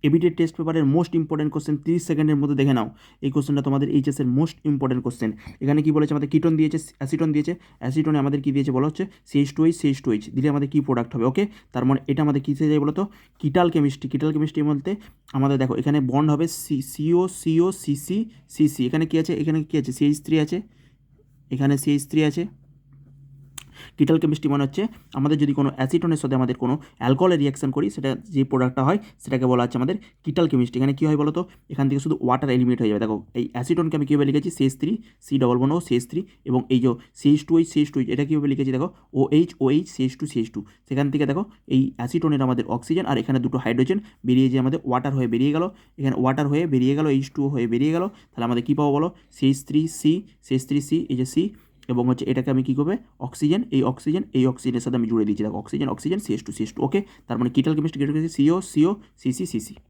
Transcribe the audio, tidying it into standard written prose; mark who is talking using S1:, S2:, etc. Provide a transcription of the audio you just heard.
S1: এবিটেড test পেপারের most important question 30 সেকেন্ডের মধ্যে দেখে নাও। এই কোশ্চেনটা তোমাদের এইচএসের মোস্ট ইম্পর্টেন্ট কোশ্চেন। এখানে কি বলেছে, আমাদের কিটোন দিয়েছে, অ্যাসিটন দিয়েছে, অ্যাসিটনে আমাদের কি দিয়েছে বলা হচ্ছে CH2H দিলে আমাদের কি প্রোডাক্ট হবে। ওকে, তার মানে এটা আমাদের কী যায় বলো তো, কিটাল কেমিস্ট্রি বলতে আমাদের দেখো এখানে বন্ড হবে CO, CC, এখানে কি আছে, এখানে কি আছে CH3 আছে, এখানে CH3 আছে। কিটাল কেমিস্ট্রি মানে হচ্ছে আমাদের যদি কোনো অ্যাসিটনের সাথে আমাদের কোনো অ্যালকোহলের রিয়াকশন করি, সেটা যে প্রোডাক্টটা হয় সেটাকে বলা হচ্ছে আমাদের কিটাল কেমিস্ট্রি। এখানে কী হয় বলো তো, এখান থেকে শুধু ওয়াটার এলিমিনেট হয়ে যাবে। দেখো এই অ্যাসিটনকে আমি কীভাবে লিখেছি, CH3 এবং এই যে CH2H এটা কীভাবে লিখেছি দেখো, OH CH2 সেখান থেকে দেখো এই অ্যাসিটনের আমাদের অক্সিজেন আর এখানে দুটো হাইড্রোজেন বেরিয়ে যে আমাদের ওয়াটার হয়ে বেরিয়ে গেল, এখানে ওয়াটার হয়ে বেরিয়ে গেল, H2O হয়ে বেরিয়ে গেল, তাহলে আমাদের কী পাবো বলো, CH3C এই যে সি, এবং হচ্ছে এটাকে আমি কী করবে অক্সিজেন, এই অক্সিজেনের সাথে আমি জুড়ে দিয়েছি। দেখো অক্সিজেন CH2 ওকে, তার মানে কিটাল কেমিস্ট্রি সিও CC